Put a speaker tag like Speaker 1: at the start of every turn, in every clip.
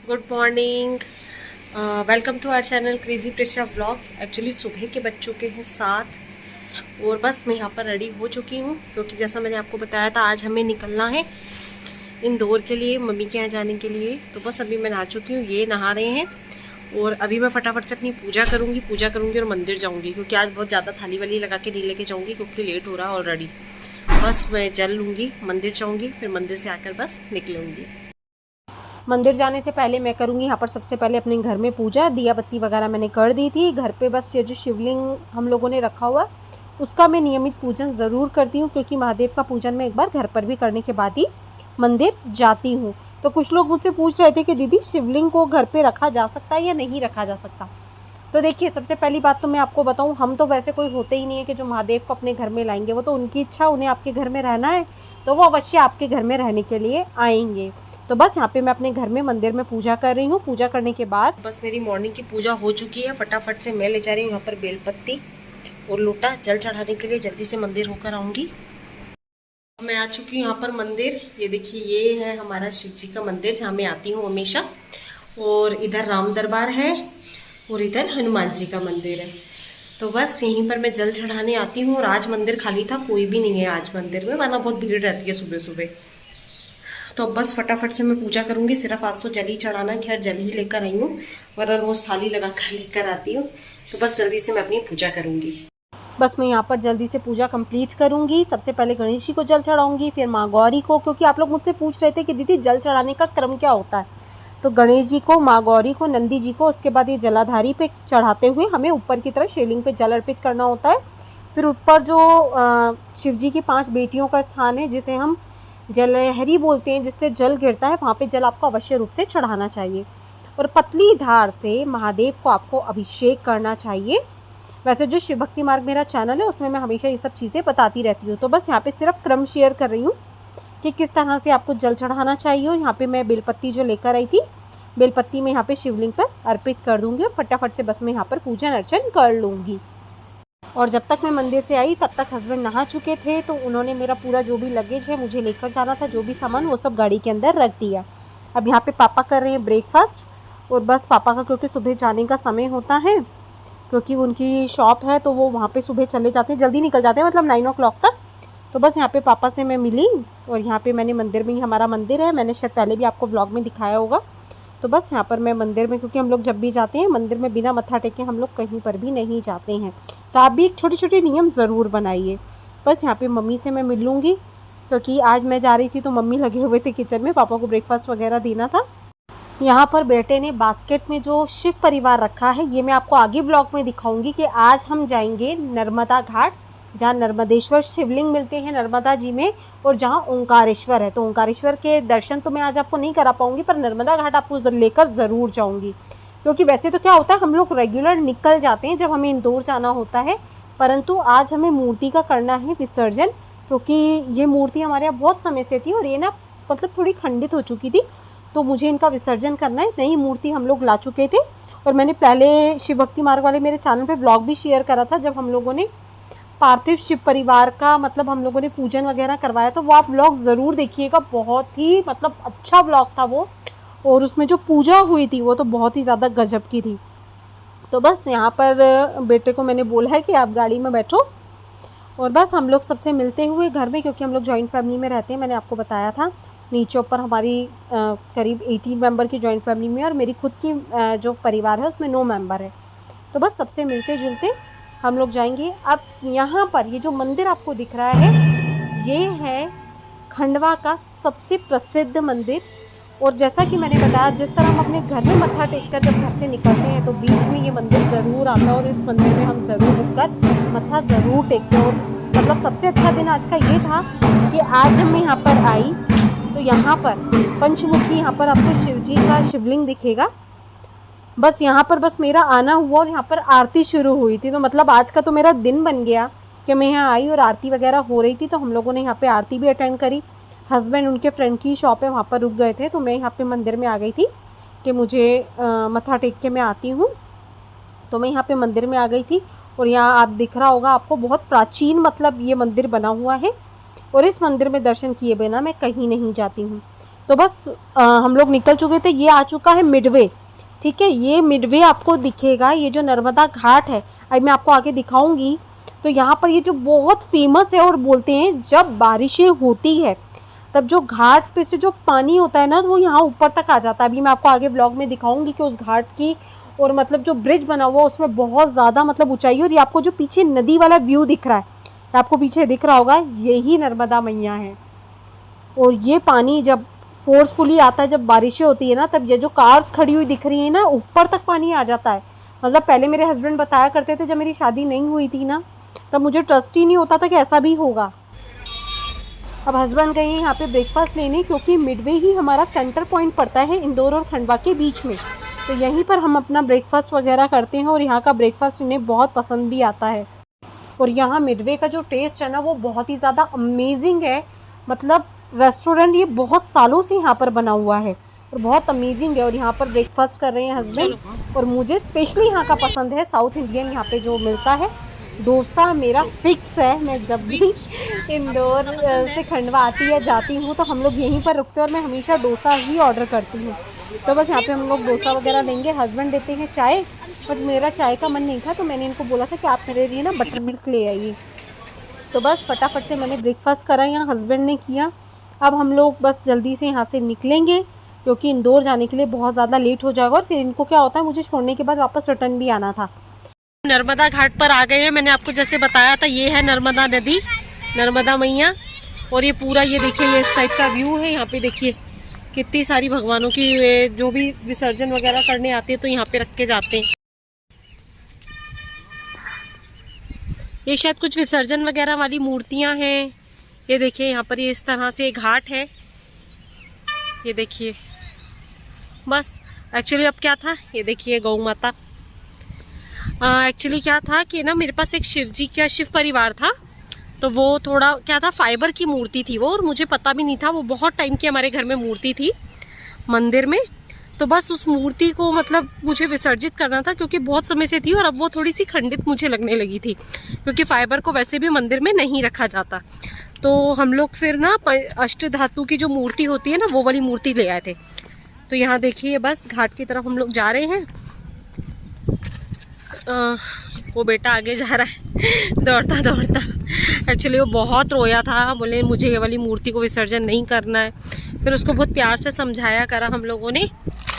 Speaker 1: Good morning. Welcome to our channel crazy Presha vlogs. Actually सुबह के बज चुके हैं 7 और बस मैं यहाँ पर रेडी हो चुकी हूँ क्योंकि जैसा मैंने आपको बताया था आज हमें निकलना है इंदौर के लिए, मम्मी के यहाँ जाने के लिए। तो बस अभी मैं नहा चुकी हूँ, ये नहा रहे हैं और अभी मैं फटाफट से अपनी पूजा करूँगी और मंदिर जाऊँगी क्योंकि आज बहुत ज़्यादा थाली वाली लगा के नहीं लेके जाऊँगी क्योंकि लेट हो रहा है ऑलरेडी। बस मैं जल लूँगी, मंदिर जाऊँगी, फिर मंदिर से आकर बस निकलूँगी। मंदिर जाने से पहले मैं करूँगी यहाँ पर सबसे पहले अपने घर में पूजा। दिया बत्ती वगैरह मैंने कर दी थी घर पे। बस ये जो शिवलिंग हम लोगों ने रखा हुआ उसका मैं नियमित पूजन ज़रूर करती हूँ क्योंकि महादेव का पूजन मैं एक बार घर पर भी करने के बाद ही मंदिर जाती हूँ। तो कुछ लोग मुझसे पूछ रहे थे कि दीदी शिवलिंग को घर पर रखा जा सकता है या नहीं रखा जा सकता। तो देखिए, सबसे पहली बात तो मैं आपको बताऊँ, हम तो वैसे कोई होते ही नहीं है कि जो महादेव को अपने घर में लाएंगे। वो तो उनकी इच्छा, उन्हें आपके घर में रहना है तो वो अवश्य आपके घर में रहने के लिए आएंगे। तो बस यहाँ पे मैं अपने घर में मंदिर में पूजा कर रही हूँ। पूजा करने के बाद बस मेरी मॉर्निंग की पूजा हो चुकी है। फटाफट से मैं ले जा रही हूँ यहाँ पर बेलपत्ती और लोटा जल चढ़ाने के लिए। जल्दी से मंदिर होकर आऊँगी। मैं आ चुकी हूँ यहाँ पर मंदिर। ये देखिए, ये है हमारा शिव जी का मंदिर जहाँ मैं आती हूँ हमेशा। और इधर राम दरबार है और इधर हनुमान जी का मंदिर है। तो बस यहीं पर मैं जल चढ़ाने आती हूँ और आज मंदिर खाली था, कोई भी नहीं है आज मंदिर में, वरना बहुत भीड़ रहती है सुबह सुबह। तो बस फटाफट से मैं पूजा करूँगी। सिर्फ आज तो जल ही चढ़ाना, खैर जल ही लेकर आई हूँ, वरना रोज़ थाली लगा कर लेकर आती हूँ। तो बस जल्दी से मैं अपनी पूजा करूँगी। बस मैं यहाँ पर जल्दी से पूजा कंप्लीट करूँगी। सबसे पहले गणेश जी को जल चढ़ाऊँगी, फिर माँ गौरी को, क्योंकि आप लोग मुझसे पूछ रहे थे कि दीदी जल चढ़ाने का क्रम क्या होता है। तो गणेश जी को, माँ गौरी को, नंदी जी को, उसके बाद ये जलाधारी पे चढ़ाते हुए हमें ऊपर की तरफ शिवलिंग पे जल अर्पित करना होता है। फिर ऊपर जो शिव जी की 5 बेटियों का स्थान है जिसे हम जलहरी बोलते हैं, जिससे जल गिरता है, वहाँ पे जल आपको अवश्य रूप से चढ़ाना चाहिए। और पतली धार से महादेव को आपको अभिषेक करना चाहिए। वैसे जो शिव भक्ति मार्ग मेरा चैनल है उसमें मैं हमेशा ये सब चीज़ें बताती रहती हूँ। तो बस यहाँ पे सिर्फ क्रम शेयर कर रही हूँ कि किस तरह से आपको जल चढ़ाना चाहिए। और यहाँ पे मैं बेलपत्ती जो लेकर आई थी, बेलपत्ती मैं यहाँ पे शिवलिंग पर अर्पित कर दूँगी और फटाफट से बस मैं यहाँ पर पूजन अर्चन कर लूँगी। और जब तक मैं मंदिर से आई तब तक हस्बैंड नहा चुके थे, तो उन्होंने मेरा पूरा जो भी लगेज है मुझे लेकर जाना था, जो भी सामान, वो सब गाड़ी के अंदर रख दिया। अब यहाँ पे पापा कर रहे हैं ब्रेकफास्ट। और बस पापा का क्योंकि सुबह जाने का समय होता है, क्योंकि उनकी शॉप है तो वो वहाँ पे सुबह चले जाते हैं, जल्दी निकल जाते हैं, मतलब 9 o'clock तक। तो बस यहाँ पे पापा से मैं मिली और यहाँ पे मैंने मंदिर में ही, हमारा मंदिर है, मैंने शायद पहले भी आपको व्लॉग में दिखाया होगा। तो बस यहाँ पर मैं मंदिर में, क्योंकि हम लोग जब भी जाते हैं मंदिर में बिना मत्था टेके हम लोग कहीं पर भी नहीं जाते हैं। तो आप भी एक छोटे छोटे नियम ज़रूर बनाइए। बस यहाँ पे मम्मी से मैं मिल लूँगी क्योंकि आज मैं जा रही थी तो मम्मी लगे हुए थे किचन में, पापा को ब्रेकफास्ट वगैरह देना था। यहाँ पर बेटे ने बास्केट में जो शिव परिवार रखा है, ये मैं आपको आगे व्लॉग में दिखाऊंगी कि आज हम जाएंगे नर्मदा घाट, जहाँ नर्मदेश्वर शिवलिंग मिलते हैं नर्मदा जी में, और जहाँ ओंकारेश्वर है। तो ओंकारेश्वर के दर्शन तो मैं आज आपको नहीं करा पाऊँगी, पर नर्मदा घाट आपको लेकर ज़रूर जाऊँगी। क्योंकि वैसे तो क्या होता है, हम लोग रेगुलर निकल जाते हैं जब हमें इंदौर जाना होता है, परंतु आज हमें मूर्ति का करना है विसर्जन, क्योंकि ये मूर्ति हमारे यहाँ बहुत समय से थी और ये ना मतलब थोड़ी खंडित हो चुकी थी, तो मुझे इनका विसर्जन करना है। नई मूर्ति हम लोग ला चुके थे और मैंने पहले शिव भक्ति मार्ग वाले मेरे चैनल पे व्लॉग भी शेयर करा था जब हम लोगों ने पार्थिव शिव परिवार का, मतलब हम लोगों ने पूजन वगैरह करवाया। तो वो आप व्लॉग ज़रूर देखिएगा, बहुत ही मतलब अच्छा व्लॉग था वो। और उसमें जो पूजा हुई थी वो तो बहुत ही ज़्यादा गजब की थी। तो बस यहाँ पर बेटे को मैंने बोला है कि आप गाड़ी में बैठो और बस हम लोग सबसे मिलते हुए घर में, क्योंकि हम लोग जॉइंट फैमिली में रहते हैं, मैंने आपको बताया था। नीचे ऊपर हमारी करीब 18 मेंबर की जॉइंट फैमिली में, और मेरी खुद की जो परिवार है उसमें 9 मेंबर है। तो बस सबसे मिलते जुलते हम लोग जाएंगे। अब यहाँ पर ये जो मंदिर आपको दिख रहा है, ये है खंडवा का सबसे प्रसिद्ध मंदिर। और जैसा कि मैंने बताया, जिस तरह हम अपने घर में मत्था टेक कर जब घर से निकलते हैं तो बीच में ये मंदिर ज़रूर आता है और इस मंदिर में हम ज़रूर रुककर मत्था ज़रूर टेकते हैं। और मतलब सबसे अच्छा दिन आज का ये था कि आज जब मैं यहाँ पर आई तो यहाँ पर पंचमुखी, यहाँ पर आपको शिव जी का शिवलिंग दिखेगा। बस यहाँ पर बस मेरा आना हुआ और यहाँ पर आरती शुरू हुई थी, तो मतलब आज का तो मेरा दिन बन गया कि मैं यहाँ आई और आरती वगैरह हो रही थी। तो हम लोगों ने यहाँ पे आरती भी अटेंड करी। हस्बैंड उनके फ्रेंड की शॉप है, वहाँ पर रुक गए थे, तो मैं यहाँ पे मंदिर में आ गई थी कि मुझे मत्था टेक के मैं आती हूँ। तो मैं यहाँ पे मंदिर में आ गई थी और यहाँ आप दिख रहा होगा आपको, बहुत प्राचीन मतलब ये मंदिर बना हुआ है और इस मंदिर में दर्शन किए बिना मैं कहीं नहीं जाती हूँ। तो बस हम लोग निकल चुके थे। ये आ चुका है मिडवे, ठीक है, ये मिडवे आपको दिखेगा, ये जो नर्मदा घाट है, अभी मैं आपको आगे दिखाऊंगी। तो यहाँ पर ये जो बहुत फेमस है और बोलते हैं जब बारिशें होती है तब जो घाट पे से जो पानी होता है ना, वो यहाँ ऊपर तक आ जाता है। अभी मैं आपको आगे व्लॉग में दिखाऊंगी कि उस घाट की और मतलब जो ब्रिज बना हुआ उसमें बहुत ज़्यादा मतलब ऊंचाई है। और ये आपको जो पीछे नदी वाला व्यू दिख रहा है, आपको पीछे दिख रहा होगा, यही नर्मदा मैया है। और ये पानी जब फोर्सफुली आता है, जब बारिशें होती है ना, तब ये जो कार्स खड़ी हुई दिख रही है ना, ऊपर तक पानी आ जाता है। मतलब पहले मेरे हस्बैंड बताया करते थे, जब मेरी शादी नहीं हुई थी ना, तब मुझे ट्रस्ट ही नहीं होता था कि ऐसा भी होगा। अब हस्बैंड गए हैं यहाँ पे ब्रेकफास्ट लेने, क्योंकि मिडवे ही हमारा सेंटर पॉइंट पड़ता है इंदौर और खंडवा के बीच में। तो यहीं पर हम अपना ब्रेकफास्ट वगैरह करते हैं और यहाँ का ब्रेकफास्ट इन्हें बहुत पसंद भी आता है। और यहाँ मिडवे का जो टेस्ट है ना, वो बहुत ही ज़्यादा अमेजिंग है। मतलब रेस्टोरेंट ये बहुत सालों से यहाँ पर बना हुआ है और बहुत अमेजिंग है। और यहाँ पर ब्रेकफास्ट कर रहे हैं हस्बैंड। और मुझे स्पेशली यहाँ का पसंद है साउथ इंडियन, यहाँ पे जो मिलता है डोसा मेरा फिक्स है। मैं जब भी इंदौर से खंडवा आती है जाती हूँ तो हम लोग यहीं पर रुकते हैं और मैं हमेशा डोसा ही ऑर्डर करती हूँ। तो बस यहाँ पे हम लोग डोसा वगैरह लेंगे। हस्बैंड देते हैं चाय, बट मेरा चाय का मन नहीं था, तो मैंने इनको बोला था कि आप मेरे लिए ना बटर मिल्क ले आइए। तो बस फटाफट से मैंने ब्रेकफास्ट करा, यहाँ हस्बैंड ने किया। अब हम लोग बस जल्दी से यहाँ से निकलेंगे, क्योंकि इंदौर जाने के लिए बहुत ज़्यादा लेट हो जाएगा। और फिर इनको क्या होता है, मुझे छोड़ने के बाद वापस रिटर्न भी आना था। नर्मदा घाट पर आ गए हैं। मैंने आपको जैसे बताया था, ये है नर्मदा नदी, नर्मदा मैया। और ये पूरा ये देखिए, ये इस टाइप का व्यू है। यहाँ पे देखिए कितनी सारी भगवानों की जो भी विसर्जन वगैरह करने आते हैं तो यहाँ पे रख के जाते हैं। ये शायद कुछ विसर्जन वगैरह वाली मूर्तियाँ हैं। ये देखिए यहाँ पर ये इस तरह से घाट है, ये देखिए। बस एक्चुअली अब क्या था, ये देखिए गौ माता। एक्चुअली क्या था कि ना, मेरे पास एक शिव परिवार था, तो वो थोड़ा क्या था, फाइबर की मूर्ति थी वो, और मुझे पता भी नहीं था। वो बहुत टाइम की हमारे घर में मूर्ति थी मंदिर में। तो बस उस मूर्ति को मतलब मुझे विसर्जित करना था, क्योंकि बहुत समय से थी और अब वो थोड़ी सी खंडित मुझे लगने लगी थी, क्योंकि फाइबर को वैसे भी मंदिर में नहीं रखा जाता। तो हम लोग फिर ना अष्ट धातु की जो मूर्ति होती है ना, वो वाली मूर्ति ले आए थे। तो यहाँ देखिए बस घाट की तरफ हम लोग जा रहे हैं। वो बेटा आगे जा रहा है दौड़ता दौड़ता। एक्चुअली वो बहुत रोया था, बोले मुझे ये वाली मूर्ति को विसर्जन नहीं करना है। फिर उसको बहुत प्यार से समझाया करा हम लोगों ने।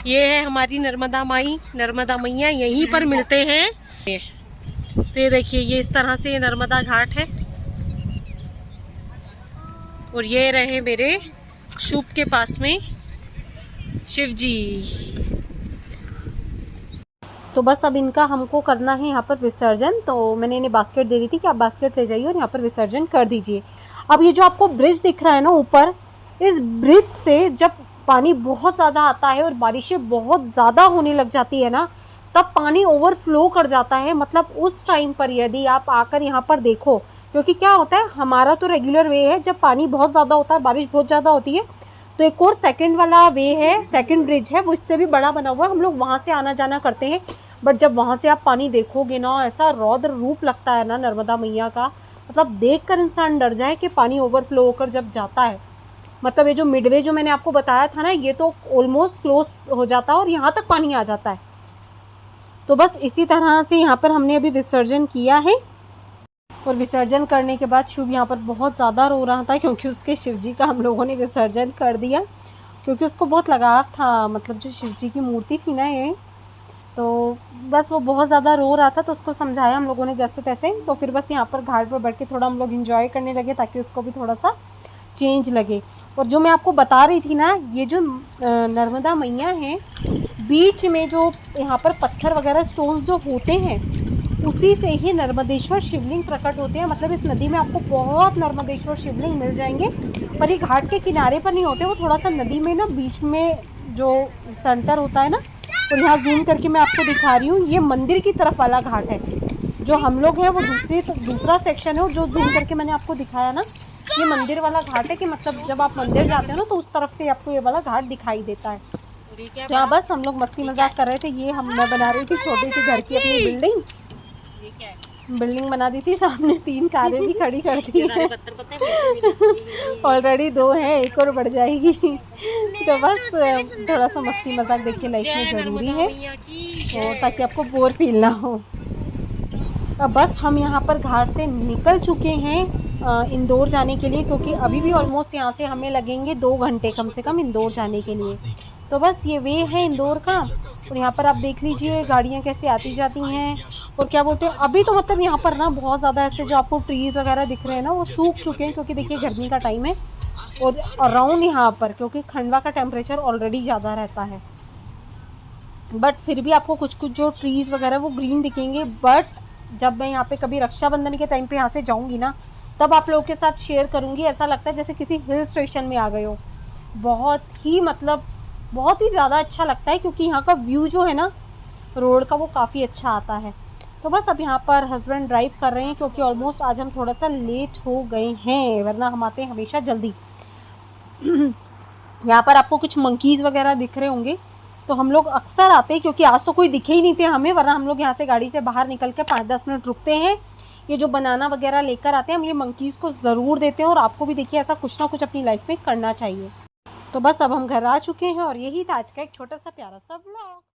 Speaker 1: ये है हमारी नर्मदा माई, नर्मदा मैया यहीं पर मिलते हैं। तो ये देखिए, ये इस तरह से नर्मदा घाट है। और ये रहे मेरे शुभ के पास में शिव जी। तो बस अब इनका हमको करना है यहाँ पर विसर्जन। तो मैंने इन्हें बास्केट दे दी थी कि आप बास्केट ले जाइए और यहाँ पर विसर्जन कर दीजिए। अब ये जो आपको ब्रिज दिख रहा है ना ऊपर, इस ब्रिज से जब पानी बहुत ज़्यादा आता है और बारिशें बहुत ज़्यादा होने लग जाती है ना, तब पानी ओवरफ्लो कर जाता है। मतलब उस टाइम पर यदि आप आकर यहाँ पर देखो, क्योंकि क्या होता है, हमारा तो रेगुलर वे है, जब पानी बहुत ज़्यादा होता है, बारिश बहुत ज़्यादा होती है, तो एक और सेकंड वाला वे है, सेकंड ब्रिज है, वो इससे भी बड़ा बना हुआ है, हम लोग वहाँ से आना जाना करते हैं। बट जब वहाँ से आप पानी देखोगे ना, ऐसा रौद्र रूप लगता है ना नर्मदा मैया का, मतलब देखकर इंसान डर जाए कि पानी ओवरफ्लो होकर जब जाता है। मतलब ये जो मिडवे जो मैंने आपको बताया था ना, ये तो ऑलमोस्ट क्लोज हो जाता है और यहाँ तक पानी आ जाता है। तो बस इसी तरह से यहाँ पर हमने अभी विसर्जन किया है। और विसर्जन करने के बाद शुभ यहाँ पर बहुत ज़्यादा रो रहा था, क्योंकि उसके शिवजी का हम लोगों ने विसर्जन कर दिया, क्योंकि उसको बहुत लगाव था, मतलब जो शिवजी की मूर्ति थी ना ये, तो बस वो बहुत ज़्यादा रो रहा था। तो उसको समझाया हम लोगों ने जैसे तैसे। तो फिर बस यहाँ पर घाट पर बैठ के थोड़ा हम लोग इंजॉय करने लगे, ताकि उसको भी थोड़ा सा चेंज लगे। और जो मैं आपको बता रही थी ना, ये जो नर्मदा मैया है, बीच में जो यहाँ पर पत्थर वगैरह स्टोन्स जो होते हैं, उसी से ही नर्मदेश्वर शिवलिंग प्रकट होते हैं। मतलब इस नदी में आपको बहुत नर्मदेश्वर शिवलिंग मिल जाएंगे, पर ये घाट के किनारे पर नहीं होते, वो थोड़ा सा नदी में ना बीच में जो सेंटर होता है ना। और यहाँ जूम करके मैं आपको दिखा रही हूँ, ये मंदिर की तरफ वाला घाट है। जो हम लोग हैं वो दूसरा सेक्शन है, और जो जूम करके मैंने आपको दिखाया ना, ये मंदिर वाला घाट है। कि मतलब जब आप मंदिर जाते हो ना, तो उस तरफ से आपको ये वाला घाट दिखाई देता है। तो यहाँ बस हम लोग मस्ती मजाक कर रहे थे। ये मैं बना रही थी छोटी सी घर की अपनी बिल्डिंग।
Speaker 2: बिल्डिंग बना दी थी, सामने 3 कारें भी खड़ी कर दी हैं। ऑलरेडी 2 हैं, एक और बढ़ जाएगी। तो बस थोड़ा सा मस्ती मजाक देखिए लाइफ में ज़रूरी है, और ताकि आपको बोर फील ना हो। अब बस हम यहाँ पर घाट से निकल चुके हैं इंदौर जाने के लिए, क्योंकि अभी भी ऑलमोस्ट यहाँ से हमें लगेंगे 2 घंटे कम से कम इंदौर जाने के लिए। तो बस ये वे है इंदौर का, और यहाँ पर आप देख लीजिए गाड़ियाँ कैसे आती जाती हैं। और क्या बोलते हैं, अभी तो मतलब यहाँ पर ना बहुत ज़्यादा ऐसे जो आपको ट्रीज़ वगैरह दिख रहे हैं ना, वो सूख चुके हैं, क्योंकि देखिए गर्मी का टाइम है। और अराउंड यहाँ पर क्योंकि खंडवा का टेम्परेचर ऑलरेडी ज़्यादा रहता है, बट फिर भी आपको कुछ कुछ जो ट्रीज़ वगैरह वो ग्रीन दिखेंगे। बट जब मैं यहाँ पे कभी रक्षाबंधन के टाइम पे यहाँ से जाऊँगी ना, तब आप लोगों के साथ शेयर करूँगी। ऐसा लगता है जैसे किसी हिल स्टेशन में आ गए हो। बहुत ही मतलब बहुत ही ज़्यादा अच्छा लगता है, क्योंकि यहाँ का व्यू जो है ना रोड का, वो काफ़ी अच्छा आता है। तो बस अब यहाँ पर हस्बैंड ड्राइव कर रहे हैं, क्योंकि ऑलमोस्ट आज हम थोड़ा सा लेट हो गए हैं, वरना हम आते हैं हमेशा जल्दी। यहाँ पर आपको कुछ मंकीज़ वगैरह दिख रहे होंगे, तो हम लोग अक्सर आते हैं, क्योंकि आज तो कोई दिखे ही नहीं थे हमें, वरना हम लोग यहाँ से गाड़ी से बाहर निकल के 5-10 मिनट रुकते हैं। ये जो बनाना वगैरह लेकर आते हैं, हम ये मंकीज़ को ज़रूर देते हैं। और आपको भी देखिए ऐसा कुछ ना कुछ अपनी लाइफ में करना चाहिए। तो बस अब हम घर आ चुके हैं, और यही था आज का एक छोटा सा प्यारा सा व्लॉग।